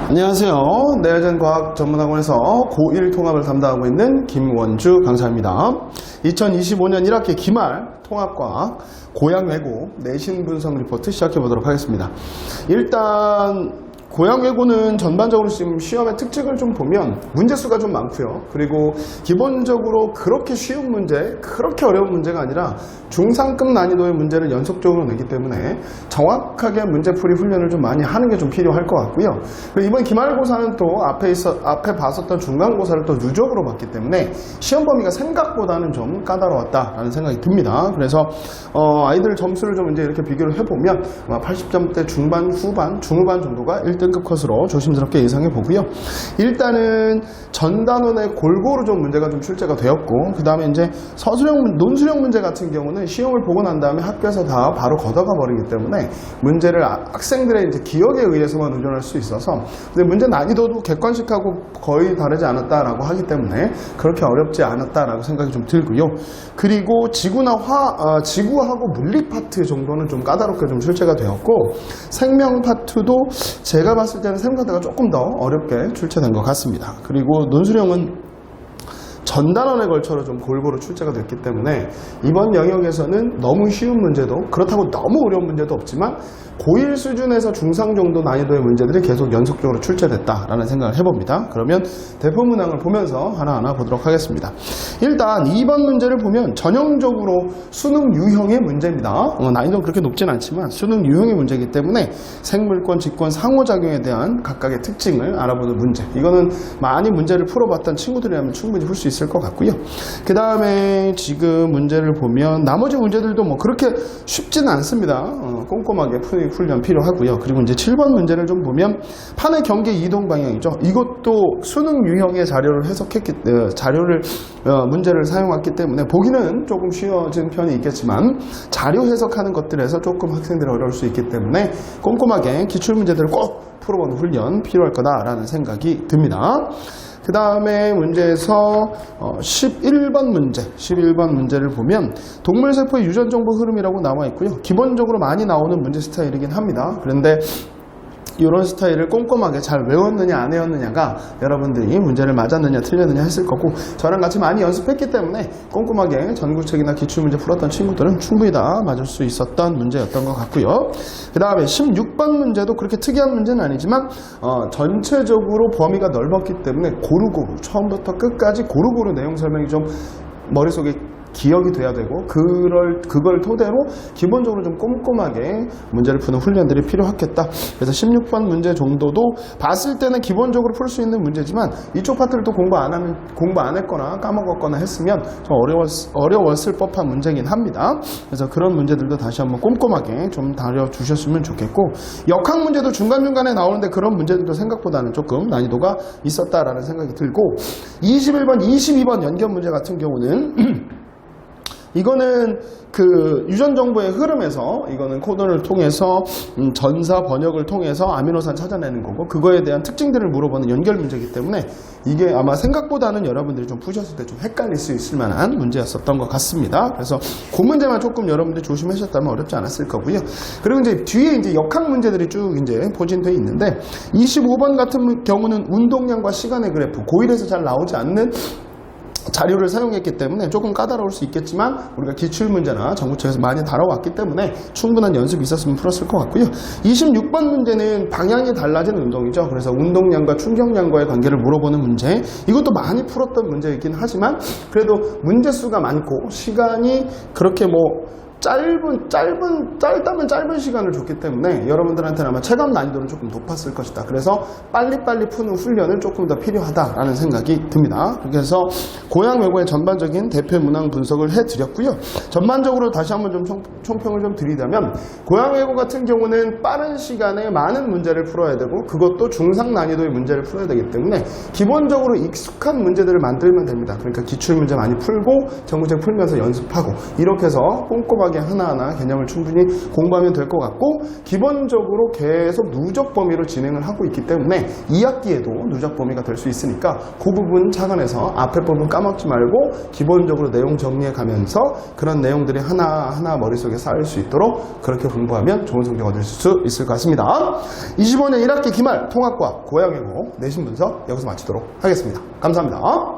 안녕하세요. 내야전과학 전문학원에서 고1 통합을 담당하고 있는 김원주 강사입니다. 2025년 1학기 기말 통합과학 고양외고 내신 분석 리포트 시작해 보도록 하겠습니다. 일단 고양외고는 전반적으로 지금 시험의 특징을 좀 보면 문제수가 좀 많고요. 그리고 기본적으로 그렇게 쉬운 문제, 그렇게 어려운 문제가 아니라 중상급 난이도의 문제를 연속적으로 내기 때문에 정확하게 문제풀이 훈련을 좀 많이 하는 게 좀 필요할 것 같고요. 그리고 이번 기말고사는 또 앞에 봤었던 중간고사를 또 누적으로 봤기 때문에 시험 범위가 생각보다는 좀 까다로웠다라는 생각이 듭니다. 그래서 아이들 점수를 좀 이제 이렇게 비교를 해보면 80점대 중반, 후반, 중후반 정도가 1등급 컷으로 조심스럽게 예상해 보고요. 일단은 전단원의 골고루 좀 문제가 좀 출제가 되었고, 그 다음에 이제 논술형 문제 같은 경우는 시험을 보고 난 다음에 학교에서 다 바로 걷어가 버리기 때문에 문제를 학생들의 이제 기억에 의해서만 의존할 수 있어서, 근데 문제 난이도도 객관식하고 거의 다르지 않았다라고 하기 때문에 그렇게 어렵지 않았다라고 생각이 좀 들고요. 그리고 지구하고 물리 파트 정도는 좀 까다롭게 좀 출제가 되었고, 생명 파트도 제가 봤을 때는 생각보다 조금 더 어렵게 출제된 것 같습니다. 그리고 논술형은 전단원에 걸쳐서 좀 골고루 출제가 됐기 때문에 이번 영역에서는 너무 쉬운 문제도, 그렇다고 너무 어려운 문제도 없지만 고1 수준에서 중상 정도 난이도의 문제들이 계속 연속적으로 출제됐다라는 생각을 해봅니다. 그러면 대표 문항을 보면서 하나하나 보도록 하겠습니다. 일단 2번 문제를 보면 전형적으로 수능 유형의 문제입니다. 난이도는 그렇게 높진 않지만 수능 유형의 문제이기 때문에 생물권, 직권, 상호작용에 대한 각각의 특징을 알아보는 문제. 이거는 많이 문제를 풀어봤던 친구들이라면 충분히 풀 수 있을 것 같고요. 그 다음에 지금 문제를 보면 나머지 문제들도 뭐 그렇게 쉽지는 않습니다. 꼼꼼하게 훈련 필요하고요. 그리고 이제 7번 문제를 좀 보면 판의 경계 이동 방향이죠. 이것도 수능 유형의 자료를 문제를 사용했기 때문에 보기는 조금 쉬워진 편이 있겠지만 자료 해석하는 것들에서 조금 학생들이 어려울 수 있기 때문에 꼼꼼하게 기출문제들을 꼭 풀어보는 훈련 필요할 거다라는 생각이 듭니다. 그 다음에 문제에서 11번 문제를 보면 동물세포의 유전정보 흐름이라고 나와 있고요. 기본적으로 많이 나오는 문제 스타일이긴 합니다. 그런데 이런 스타일을 꼼꼼하게 잘 외웠느냐 안 외웠느냐가 여러분들이 문제를 맞았느냐 틀렸느냐 했을 거고, 저랑 같이 많이 연습했기 때문에 꼼꼼하게 전국책이나 기출문제 풀었던 친구들은 충분히 다 맞을 수 있었던 문제였던 것 같고요. 그 다음에 16번 문제도 그렇게 특이한 문제는 아니지만 전체적으로 범위가 넓었기 때문에 고루고루 처음부터 끝까지 고루고루 내용 설명이 좀 머릿속에 기억이 돼야 되고, 그걸 토대로 기본적으로 좀 꼼꼼하게 문제를 푸는 훈련들이 필요하겠다. 그래서 16번 문제 정도도 봤을 때는 기본적으로 풀 수 있는 문제지만 이쪽 파트를 또 공부 안 했거나 까먹었거나 했으면 좀 어려웠을 법한 문제긴 합니다. 그래서 그런 문제들도 다시 한번 꼼꼼하게 좀 다뤄주셨으면 좋겠고, 역학 문제도 중간중간에 나오는데 그런 문제들도 생각보다는 조금 난이도가 있었다라는 생각이 들고, 21번, 22번 연결 문제 같은 경우는 이거는 그 유전정보의 흐름에서, 이거는 코드를 통해서 전사 번역을 통해서 아미노산 찾아내는 거고, 그거에 대한 특징들을 물어보는 연결 문제이기 때문에 이게 아마 생각보다는 여러분들이 좀 푸셨을 때 좀 헷갈릴 수 있을 만한 문제였었던 것 같습니다. 그래서 그 문제만 조금 여러분들이 조심하셨다면 어렵지 않았을 거고요. 그리고 이제 뒤에 이제 역학 문제들이 쭉 이제 포진되어 있는데, 25번 같은 경우는 운동량과 시간의 그래프, 고1에서 잘 나오지 않는 자료를 사용했기 때문에 조금 까다로울 수 있겠지만 우리가 기출문제나 전국책에서 많이 다뤄왔기 때문에 충분한 연습이 있었으면 풀었을 것 같고요. 26번 문제는 방향이 달라진 운동이죠. 그래서 운동량과 충격량과의 관계를 물어보는 문제, 이것도 많이 풀었던 문제이긴 하지만 그래도 문제수가 많고 시간이 그렇게 짧다면 짧은 시간을 줬기 때문에 여러분들한테는 아마 체감 난이도는 조금 높았을 것이다. 그래서 빨리빨리 푸는 훈련을 조금 더 필요하다라는 생각이 듭니다. 그래서 고양외고의 전반적인 대표 문항 분석을 해드렸고요. 전반적으로 다시 한번 좀 총평을 좀 드리자면, 고양외고 같은 경우는 빠른 시간에 많은 문제를 풀어야 되고, 그것도 중상 난이도의 문제를 풀어야 되기 때문에 기본적으로 익숙한 문제들을 만들면 됩니다. 그러니까 기출문제 많이 풀고 전국책 풀면서 연습하고, 이렇게 해서 꼼꼼하게 꼼꼼하게 하나하나 개념을 충분히 공부하면 될 것 같고, 기본적으로 계속 누적 범위로 진행을 하고 있기 때문에 2학기에도 누적 범위가 될 수 있으니까 그 부분 착안해서 앞에 부분 까먹지 말고 기본적으로 내용 정리해 가면서 그런 내용들이 하나하나 머릿속에 쌓일 수 있도록 그렇게 공부하면 좋은 성적 얻을 수 있을 것 같습니다. 25년 1학기 기말 통합과 고양외고 내신 분석 여기서 마치도록 하겠습니다. 감사합니다.